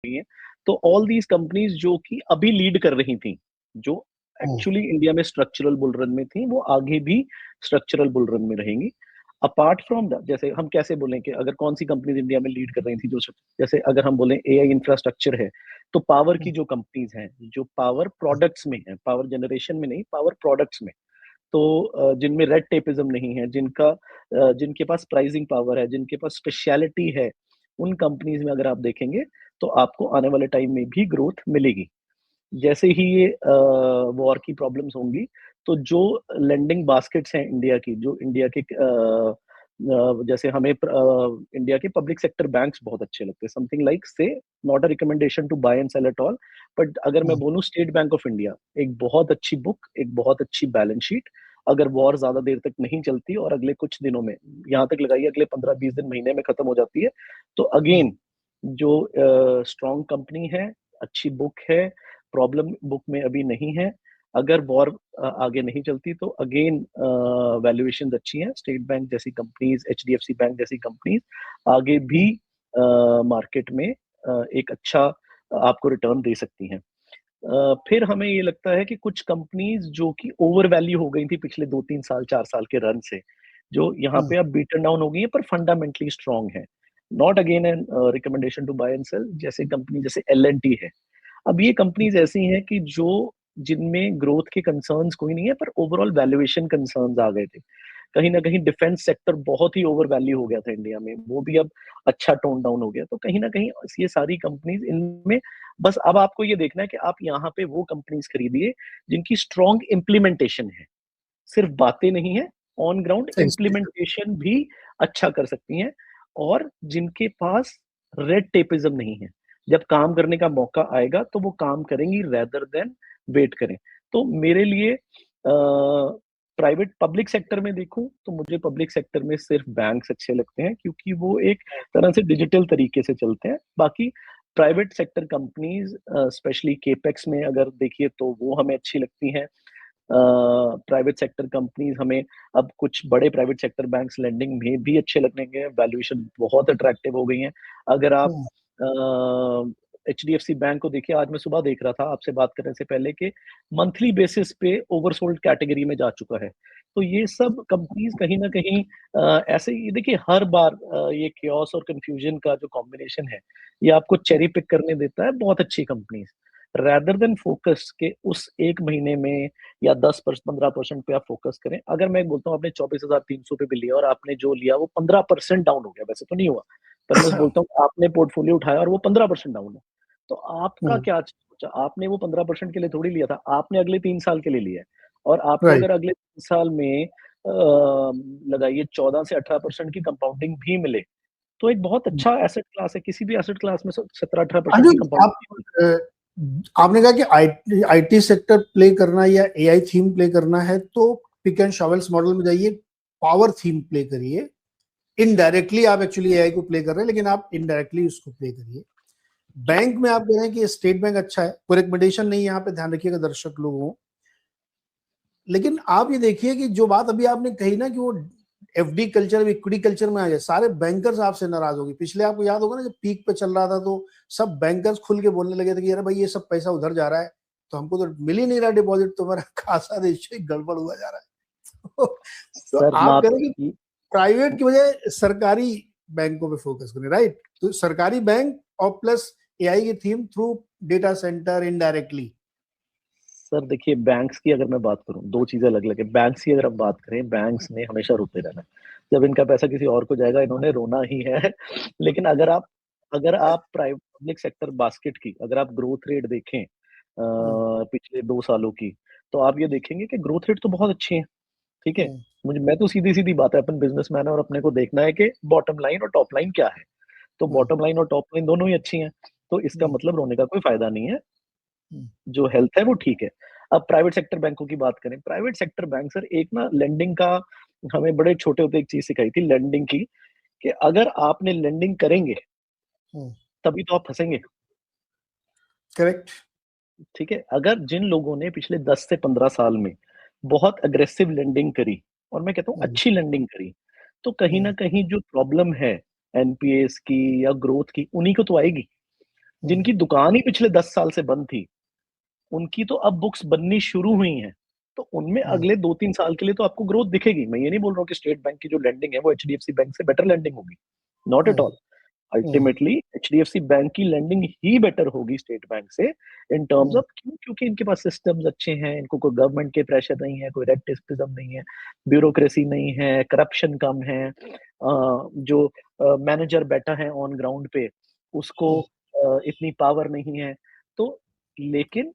रही हैं। तो ऑल दीज कंपनीज जो कि अभी लीड कर रही थी, जो एक्चुअली इंडिया में स्ट्रक्चरल बुल रन में थी, वो आगे भी स्ट्रक्चरल बुल रन में रहेंगी। अपार्ट फ्रॉम दैट, जैसे हम कैसे बोलें कि अगर कौन सी कंपनीज इंडिया में लीड कर रही थी, जो जैसे अगर हम बोलें एआई इंफ्रास्ट्रक्चर है, तो पावर की जो कंपनीज हैं, जो पावर प्रोडक्ट्स में है, पावर जनरेशन में नहीं, पावर प्रोडक्ट्स में, तो जिनमें रेड टेपिज्म नहीं है, जिनके पास प्राइसिंग पावर है, जिनके पास स्पेशलिटी है, उन कंपनीज में अगर आप देखेंगे तो आपको आने वाले टाइम में भी ग्रोथ मिलेगी। जैसे ही ये वॉर की प्रॉब्लम्स होंगी, तो जो लेंडिंग बास्केट्स हैं इंडिया की, जो इंडिया के जैसे हमें इंडिया के पब्लिक सेक्टर बैंक्स बहुत अच्छे लगते हैं, something like say, not a recommendation to buy and sell at all, but अगर मैं बोलूं, स्टेट बैंक ऑफ इंडिया एक बहुत अच्छी बुक, एक बहुत अच्छी बैलेंस शीट, अगर वॉर ज्यादा देर तक नहीं चलती और अगले कुछ दिनों में, यहाँ तक लगाइए अगले 15-20 दिन, महीने में खत्म हो जाती है, तो अगेन जो स्ट्रॉन्ग कंपनी है, अच्छी बुक है, प्रॉब्लम बुक में अभी नहीं है, अगर वॉर आगे नहीं चलती तो अगेन वैल्यूएशन अच्छी हैं, स्टेट बैंक जैसी कंपनीज, एचडीएफसी बैंक जैसी कंपनीज आगे भी मार्केट में एक अच्छा आपको रिटर्न दे सकती हैं। फिर हमें ये लगता है कि कुछ कंपनीज जो कि ओवर वैल्यू हो गई थी पिछले 2-3 साल 4 साल के रन से, जो यहाँ पे अब बीटन डाउन हो गई है, पर फंडामेंटली स्ट्रांग है, not again an recommendation to buy and sell, जैसे कंपनी जैसे एल है। अब ये कंपनीज ऐसी हैं कि जो जिनमें ग्रोथ के कंसर्न्स कोई नहीं है, पर ओवरऑल वैल्यूएशन कंसर्न्स आ गए थे, कहीं ना कहीं डिफेंस सेक्टर बहुत ही ओवर वैल्यू हो गया था इंडिया में, वो भी अब अच्छा टोन डाउन हो गया, तो कहीं ना कहीं ये सारी कंपनीज इनमें, बस अब आपको ये देखना है कि आप यहाँ पे वो कंपनीज खरीदिए जिनकी स्ट्रॉन्ग इम्प्लीमेंटेशन है, सिर्फ बातें नहीं है, ऑन ग्राउंड इम्प्लीमेंटेशन भी अच्छा कर सकती हैं, और जिनके पास रेड टेपिज्म नहीं है, जब काम करने का मौका आएगा तो वो काम करेंगी रेदर देन वेट करें। तो मेरे लिए प्राइवेट पब्लिक सेक्टर में देखूं तो मुझे पब्लिक सेक्टर में सिर्फ बैंक्स अच्छे लगते हैं, क्योंकि वो एक तरह से डिजिटल तरीके से चलते हैं। बाकी private sector companies specially capex में अगर देखिए तो वो हमें अच्छी लगती हैं। प्राइवेट सेक्टर कंपनीज हमें, अब कुछ बड़े प्राइवेट सेक्टर बैंक्स लेंडिंग में भी अच्छे लगेंगे, वैल्यूएशन बहुत अट्रैक्टिव हो गई है। अगर आप एचडीएफसी बैंक को देखिए, आज मैं सुबह देख रहा था आपसे बात करने से पहले कि मंथली बेसिस पे ओवरसोल्ड कैटेगरी में जा चुका है। तो ये सब कंपनीज कहीं ना कहीं ऐसे ही देखिए, हर बार ये केओस और कंफ्यूजन का जो कॉम्बिनेशन है, ये आपको चेरी पिक करने देता है बहुत अच्छी कंपनीज, रैदर देन फोकस के उस एक महीने में या 10-15% पे आप फोकस करें। अगर मैं बोलता हूँ आपने 24,300 पे भी लिया और आपने जो लिया वो 15% डाउन हो गया, वैसे तो नहीं हुआ, पर मैं बोलता हूँ आपने पोर्टफोलियो उठाया और वो 15% डाउन है, तो आपका क्या सोचा? आपने वो 15% के लिए थोड़ी लिया था, आपने अगले 3 साल के लिए लिया है, और आपको अगर अगले 3 साल में लगाइए 14 से 18% की कंपाउंडिंग भी मिले, तो एक बहुत अच्छा एसेट क्लास है। किसी भी एसेट क्लास में 17-18% की कंपाउंडिंग। आपने कहा कि आईटी सेक्टर प्ले करना या एआई थीम प्ले करना है तो पिक एंड शॉवेल्स मॉडल में जाइए, पावर थीम प्ले करिए। इनडायरेक्टली आप एक्चुअली एआई को प्ले कर रहे हैं, लेकिन आप इनडायरेक्टली उसको प्ले करिए। बैंक में आप कह रहे हैं कि स्टेट बैंक अच्छा है, कोई रिकमेंडेशन नहीं, यहाँ पे ध्यान रखिएगा दर्शक लोगों। लेकिन आप ये देखिए कि जो बात अभी आपने कही ना कि वो एफडी कल्चर, इक्विटी कल्चर में आ जाए, सारे बैंकर्स आपसे नाराज होंगे। पिछले आपको याद होगा ना, जब पीक पे चल रहा था तो सब बैंकर्स खुल के बोलने लगे थे कि अरे भाई ये सब पैसा उधर जा रहा है, तो हमको तो मिल ही नहीं रहा डिपॉजिट, तो मेरा खासा देश गड़बड़ हुआ जा रहा है। तो आप कह रहे हैं कि प्राइवेट की बजाय सरकारी बैंकों पे फोकस करें, राइट? तो सरकारी बैंक और प्लस एआई की theme through data centre indirectly. Sir देखिए, बैंक्स की अगर मैं बात करूं, दो चीजें अलग अलग है। बैंक्स की अगर हम बात करें, बैंक्स ने हमेशा रोते रहना है, जब इनका पैसा किसी और को जाएगा इन्होंने रोना ही है। लेकिन अगर आप प्राइवेट पब्लिक सेक्टर बास्केट की अगर आप ग्रोथ रेट देखें पिछले 2 सालों की, तो आप ये देखेंगे कि ग्रोथ रेट तो बहुत अच्छी है। ठीक है, मैं तो सीधी सीधी बात है, अपन बिजनेसमैन है और अपने को देखना है कि बॉटम लाइन और टॉप लाइन क्या है। तो बॉटम लाइन और टॉप लाइन दोनों ही अच्छी हैं, तो इसका मतलब रोने का कोई फायदा नहीं है, जो हेल्थ है वो ठीक है। अब प्राइवेट सेक्टर बैंकों की बात करें, प्राइवेट सेक्टर बैंक सर एक ना लेंडिंग का, हमें बड़े छोटे होते एक चीज सिखाई थी लेंडिंग की, कि अगर आपने लेंडिंग करेंगे तभी तो आप फंसेंगे। करेक्ट। ठीक है, अगर जिन लोगों ने पिछले 10 से 15 साल में बहुत अग्रेसिव लेंडिंग करी, और मैं कहता हूँ अच्छी लेंडिंग करी, तो कहीं ना कहीं जो प्रॉब्लम है एनपीएस की या ग्रोथ की, उन्हीं को तो आएगी। जिनकी दुकान ही पिछले 10 साल से बंद थी, उनकी तो अब बुक्स बननी शुरू हुई हैं। तो उनमें अगले 2-3 साल के लिए तो आपको ग्रोथ दिखेगी। मैं ये नहीं बोल रहा हूँ कि स्टेट बैंक की जो लेंडिंग है वो एचडीएफसी बैंक से बेटर लेंडिंग होगी, not at all. Ultimately HDFC bank की लेंडिंग ही बेटर होगी स्टेट बैंक से, इन टर्म्स ऑफ क्यों? क्योंकि इनके पास सिस्टम्स अच्छे हैं, इनको कोई गवर्नमेंट के प्रेशर नहीं है, कोई रेड टेपिज्म नहीं है, ब्यूरोक्रेसी नहीं है, करप्शन कम है, जो मैनेजर बैठा है ऑन ग्राउंड पे उसको इतनी पावर नहीं है। तो लेकिन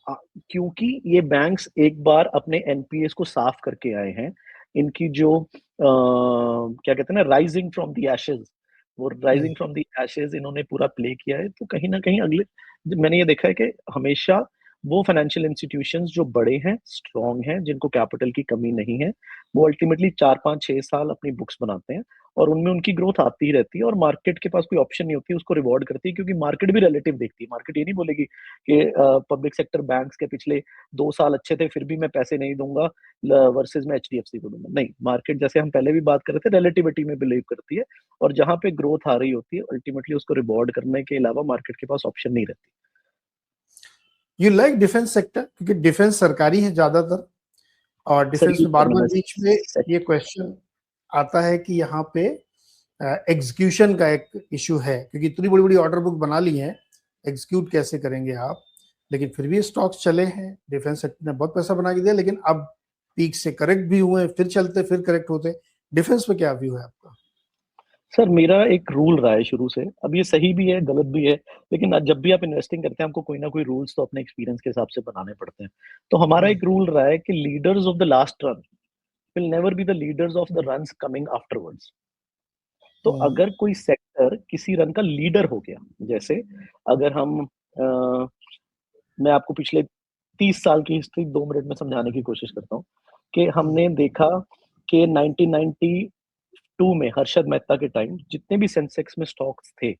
अ, क्योंकि ये बैंक्स एक बार अपने एनपीएस को साफ करके आए हैं, इनकी जो क्या कहते हैं ना, राइजिंग फ्रॉम द एशेज़, वो राइजिंग फ्रॉम द एशेज़ इन्होंने पूरा प्ले किया है। तो कहीं न कहीं अगले मैंने ये देखा है कि हमेशा वो फाइनेंशियल इंस्टीट्यूशंस जो बड़े हैं, स्ट्रॉन्ग हैं, जिनको कैपिटल की कमी नहीं है, वो अल्टीमेटली 4, 5, 6 साल अपनी बुक्स बनाते हैं और उनमें उनकी ग्रोथ आती ही रहती है और मार्केट के पास कोई ऑप्शन नहीं होती, उसको रिवॉर्ड करती है क्योंकि मार्केट भी रिलेटिव देखती है। मार्केट ये नहीं बोलेगी कि पब्लिक सेक्टर बैंक्स के पिछले 2 साल अच्छे थे, फिर भी मैं पैसे नहीं दूँगा ल वर्सेस मैं एचडीएफसी को दूँगा। नहीं, मार्केट जैसे हम पहले भी बात कर रहे थे रिलेटिविटी में बिलीव करती है और जहाँ पे ग्रोथ आ रही होती है अल्टीमेटली उसको रिवॉर्ड करने के अलावा मार्केट के पास ऑप्शन नहीं रहती। यू लाइक डिफेंस सेक्टर क्योंकि डिफेंस सरकारी है ज्यादातर और सर डिफेंस ये में बार बार मैंने बीच में सेट ये क्वेश्चन आता है कि यहाँ पे एग्जीक्यूशन का एक इशू है क्योंकि इतनी बड़ी बड़ी ऑर्डर बुक बना ली है, एग्जीक्यूट कैसे करेंगे आप। लेकिन फिर भी स्टॉक्स चले हैं, डिफेंस सेक्टर ने बहुत पैसा बना के दिया, लेकिन अब पीक से करेक्ट भी हुए, फिर चलते फिर करेक्ट होते। डिफेंस पे क्या व्यू है आपका? सर मेरा एक रूल रहा है शुरू से, अब ये सही भी है, गलत भी है, लेकिन आज जब भी आप इन्वेस्टिंग करते हैं आपको कोई ना कोई रूल्स तो अपने एक्सपीरियंस के हिसाब से बनाने पड़ते हैं। तो हमारा एक रूल रहा है कि leaders of the last run will never be the leaders of the runs coming afterwards. तो अगर कोई सेक्टर किसी रन का लीडर हो गया, जैसे अगर हम मैं आपको पिछले 30 साल की हिस्ट्री 2 मिनट में समझाने की कोशिश करता हूँ कि हमने देखा कि 1992 में हर्षद मेहता के टाइम जितने भी सेंसेक्स में स्टॉक्स थे,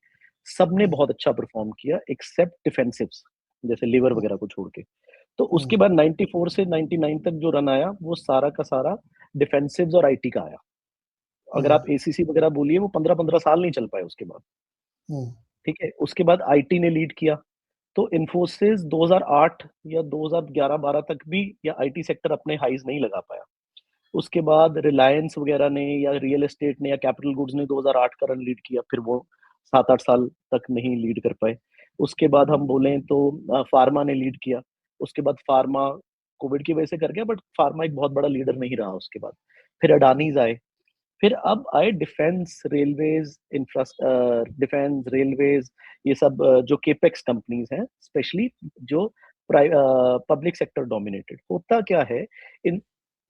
सबने बहुत अच्छा परफॉर्म किया एक्सेप्ट डिफेंसिव्स, जैसे लीवर वगैरह को छोड़ के। तो उसके बाद 94 से 99 तक जो रन आया, वो सारा का सारा डिफेंसिव्स और आईटी का आया। अगर आप एसीसी वगैरह बोलिए, वो 15-15 साल नहीं चल पाए उसके बाद, ठीक है? उसके बाद आईटी ने लीड किया। तो इन्फोसिस 2008 या 2011-12 तक भी या आईटी सेक्टर अपने हाईज नहीं लगा पाया। उसके बाद रिलायंस वगैरह ने या रियल एस्टेट ने या कैपिटल गुड्स ने 2008 का रन लीड किया, फिर वो 7-8 साल तक नहीं लीड कर पाए। उसके बाद हम बोलें तो फार्मा ने लीड किया। उसके बाद फार्मा कोविड की वजह से कर गया, बट फार्मा एक बहुत बड़ा लीडर नहीं रहा उसके बाद। फिर अडानीज़ आए, फिर अब आए डिफेंस, रेलवेज, डिफेंस, रेलवेज, ये सब जो केपेक्स कंपनीज हैं, स्पेशली जो पब्लिक सेक्टर डोमिनेटेड। होता क्या है, इन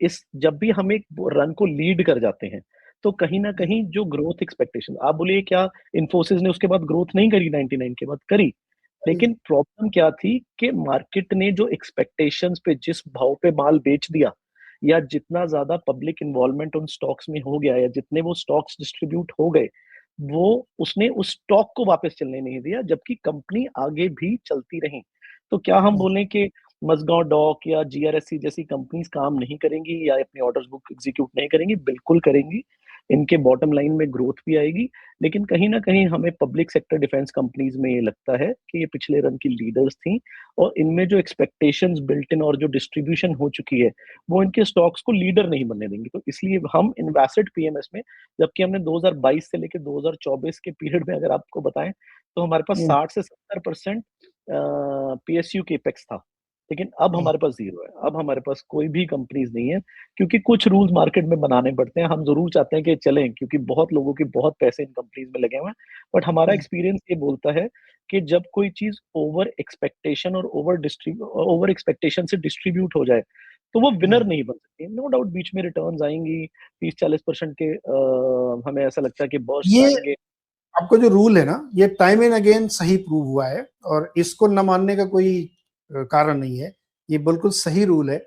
इस जब भी हम एक रन को लीड कर जाते हैं, तो कहीं ना कहीं जो ग्रोथ एक्सपेक्टेशन, आप बोलिए क्या इन्फोसिस ने उसके बाद ग्रोथ नहीं करी, 99 के बाद करी, लेकिन प्रॉब्लम क्या थी कि मार्केट ने जो एक्सपेक्टेशंस पे जिस भाव पे माल बेच दिया, या जितना ज्यादा पब्लिक इन्वॉल्वमेंट उन स्टॉक्स में हो गया, या जितने वो स्टॉक्स डिस्ट्रीब्यूट हो गए, वो उसने उस स्टॉक को वापस चलने नहीं दिया, जबकि कंपनी आगे भी चलती रही। तो क्या हम बोलें कि मजगांव डॉक या जीआरएससी जैसी कंपनीज काम नहीं करेंगी या अपनी ऑर्डर्स बुक एग्जीक्यूट नहीं करेंगी? बिल्कुल करेंगी। इनके बॉटम लाइन में ग्रोथ भी आएगी, लेकिन कहीं ना कहीं हमें पब्लिक सेक्टर डिफेंस कंपनीज में ये लगता है कि ये पिछले रन की लीडर्स थी और इनमें जो एक्सपेक्टेशंस बिल्ट इन और जो डिस्ट्रीब्यूशन हो चुकी है, वो इनके स्टॉक्स को लीडर नहीं बनने देंगे। तो इसलिए हम इन्वेस्टेड पीएमएस में, जबकि हमने 2022 से लेकर 2024 के पीरियड में अगर आपको बताएं, तो हमारे पास 60 से 70% पीएसयू केपेक्स था, लेकिन अब हमारे पास जीरो है। अब हमारे पास कोई भी कंपनीज नहीं है, क्योंकि कुछ रूल्स मार्केट में बनाने पड़ते हैं। हम जरूर चाहते हैं कि चलें, क्योंकि बहुत लोगों के बहुत पैसे इन कंपनीज में लगे हुए हैं, बट हमारा एक्सपीरियंस ये बोलता है कि जब कोई चीज ओवर एक्सपेक्टेशन और ओवर एक्सपेक्टेशन से डिस्ट्रीब्यूट हो जाए, तो वो विनर नहीं बन सकती। नो डाउट बीच में रिटर्न्स आएंगी, 30-40% के हमें ऐसा लगता है कि बर्स्ट ये आएंगे। आपका जो रूल है ना, ये टाइम एंड अगेन सही प्रूव हुआ है और इसको न मानने का कोई कारण नहीं है। ये बिल्कुल सही रूल है,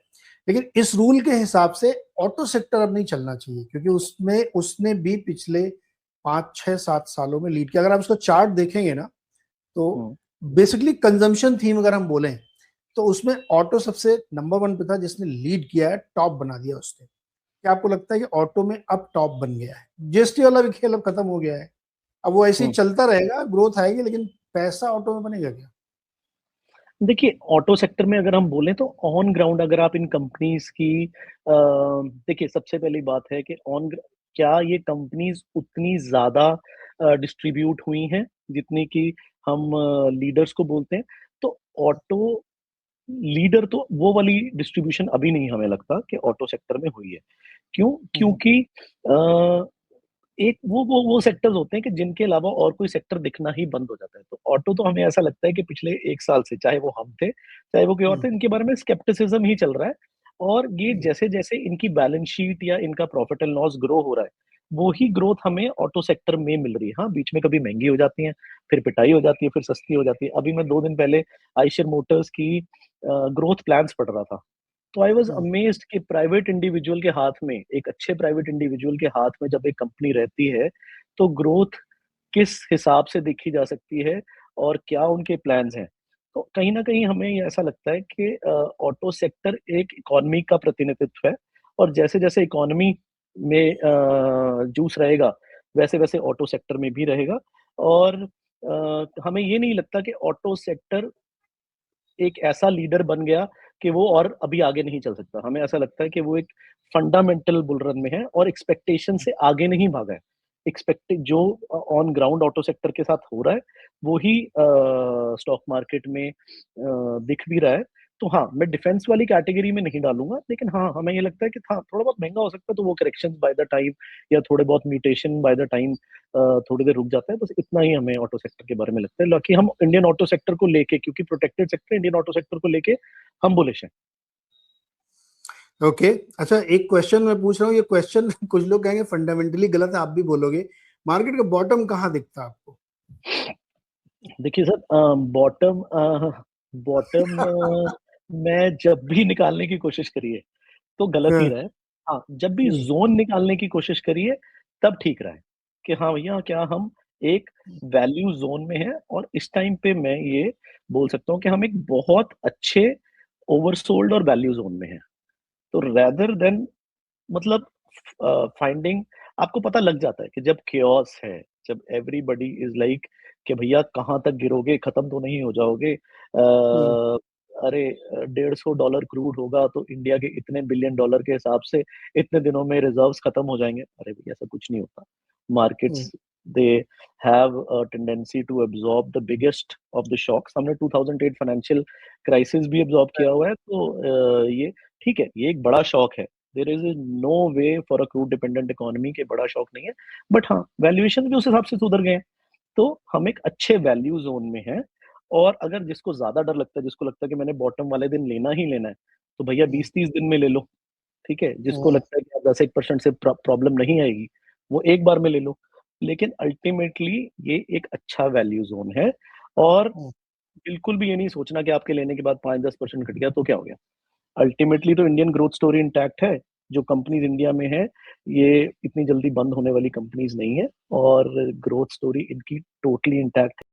लेकिन इस रूल के हिसाब से ऑटो सेक्टर अब नहीं चलना चाहिए क्योंकि उसमें उसने भी पिछले 5, 6, 7 सालों में लीड किया। अगर आप उसका चार्ट देखेंगे ना, तो बेसिकली कंजम्पशन थीम अगर हम बोलें तो उसमें ऑटो सबसे नंबर 1 पे था, जिसने लीड किया है, टॉप बना दिया उसने। क्या आपको लगता है कि ऑटो में अब टॉप बन गया है? जीएसटी वाला भी खेल अब खत्म हो गया है, अब वो ऐसे ही चलता रहेगा, ग्रोथ आएगी, लेकिन पैसा ऑटो में बनेगा क्या? देखिए, ऑटो सेक्टर में अगर हम बोलें तो ऑन ग्राउंड अगर आप इन कंपनीज की देखिए, सबसे पहली बात है कि क्या ये कंपनीज उतनी ज्यादा डिस्ट्रीब्यूट हुई हैं जितनी कि हम लीडर्स को बोलते हैं? तो ऑटो लीडर तो वो वाली डिस्ट्रीब्यूशन अभी नहीं हमें लगता कि ऑटो सेक्टर में हुई है। क्यों? हम्म, क्योंकि एक वो सेक्टर्स होते हैं कि जिनके अलावा और कोई सेक्टर दिखना ही बंद हो जाता है। तो ऑटो तो हमें ऐसा लगता है कि पिछले 1 साल से, चाहे वो हम थे, चाहे वो कोई और हम्म, थे, इनके बारे में स्केप्टिसिज्म ही चल रहा है। और ये हम्म, जैसे-जैसे इनकी बैलेंस शीट या इनका प्रॉफिट एंड लॉस ग्रो हो रहा है, वो ही ग्रोथ हमें ऑटो सेक्टर में मिल रही है। हाँ, बीच में कभी महँगी हो जाती हैं, फिर पिटाई हो जाती है, फिर सस्ती हो जाती है। अभी मैं 2 दिन पहले आयशर मोटर्स की ग्रोथ प्लान्स पढ़ रहा था। तो आई वाज़ हम्म, अमेज़्ड कि प्राइवेट इंडिविजुअल के हाथ में, एक अच्छे प्राइवेट इंडिविजुअल के हाथ में जब एक कंपनी रहती है, तो ग्रोथ किस हिसाब से देखी जा सकती है और क्या उनके प्लान्स हैं। तो कहीं न कहीं हमें ये ऐसा लगता है कि ऑटो सेक्टर एक इकोनॉमी का प्रतिनिधित्व है और जैसे-जैसे इकोनॉमी में जूस रहेगा, वैसे-वैसे ऑटो सेक्टर में भी रहेगा और हमें ये नहीं लगता कि ऑटो सेक्टर एक ऐसा लीडर बन गया कि वो और अभी आगे नहीं चल सकता। हमें ऐसा लगता है कि वो एक फंडामेंटल बुल रन में है और एक्सपेक्टेशन से आगे नहीं भागा है। एक्सपेक्टेड जो ऑन ग्राउंड ऑटो सेक्टर के साथ हो रहा है, वो ही स्टॉक मार्केट में दिख भी रहा है। तो हाँ, मैं डिफेंस वाली कैटेगरी में नहीं डालूँगा, लेकिन हाँ, हमें ये लगता है कि हाँ, थोड़ा बहुत महँगा हो सकता है, तो वो करेक्शंस बाय द टाइम या थोड़े बहुत म्यूटेशन बाय द टाइम थोड़ी देर रुक जाता है, बस इतना ही हमें ऑटो सेक्टर के बारे में लगता है। बाकी हम इंडियन ऑटो सेक्टर को लेके, क्योंकि protected sector Indian auto sector को लेके हम बुलिश हैं। ओके। अच्छा, एक क्वेश्चन मैं पूछ रहा हूँ, ये क्वेश्चन कुछ लोग कहेंगे फंडामेंटली गलत है, आप भी बोलोगे। मार्केट का बॉटम कहाँ दिखता है आपको? देखिए सर, बॉटम मैं जब भी निकालने की कोशिश करी है, तो गलत ही हाँ, रहा है। हाँ, जब भी हम्म, ज़ोन निकालने की कोशिश करी है, तब ठीक रहा है, कि हाँ भैया, क्या हम एक वैल्यू ज़ोन में हैं और इस टाइम पे मैं ये बोल सकता हूँ कि हम एक बहुत अच्छे ओवरसोल्ड और वैल्यू ज़ोन में हैं। तो रेदर देन, मतलब फाइंडिंग, आपको पता लग जाता है कि जब chaos है, जब एवरीबॉडी इज़ लाइक कि भैया कहाँ तक गिरोगे, खत्म तो नहीं हो जाओगे। हम्म, अरे, $150 क्रूड होगा तो इंडिया के इतने बिलियन डॉलर के हिसाब से इतने दिनों में रिजर्व्स खत्म हो जाएँगे। अरे भैया, ऐसा कुछ नहीं होता। Hmm, markets, they have a tendency to absorb the biggest of the shocks. हमने 2008 फाइनेंशियल क्राइसिस भी अब्सॉर्ब किया हुआ है, तो ये ठीक है, ये एक बड़ा शॉक है। There is no way for a crude dependent economy के बड़ा शॉक नहीं है। बट हाँ, वैल्यूएशन भी उस हिसाब से सुधर गए हैं। तो हम एक अच्छे वैल्यू ज़ोन में हैं और अगर जिसको ज़्यादा डर लगता है, जिसको लगता है कि मैंने बॉटम वाले दिन लेना ही लेना है, तो भैया हम्म, 20-30 दिन में ले लो, ठीक है? जिसको हम्म, लगता है कि 10-1% से प्रॉब्लम नहीं आएगी, वो एक बार में ले लो। लेकिन अल्टीमेटली ये एक अच्छा वैल्यू ज़ोन है और हम्म, बिल्कुल भी ये नहीं सोचना कि आपके लेने के बाद 5-10% घट गया तो क्या हो गया? अल्टीमेटली तो इंडियन ग्रोथ स्टोरी इंटैक्ट है। जो कंपनीज़ इंडिया में है, ये इतनी जल्दी बंद होने वाली कंपनीज़ नहीं है और ग्रोथ स्टोरी इनकी टोटली इंटैक्ट है।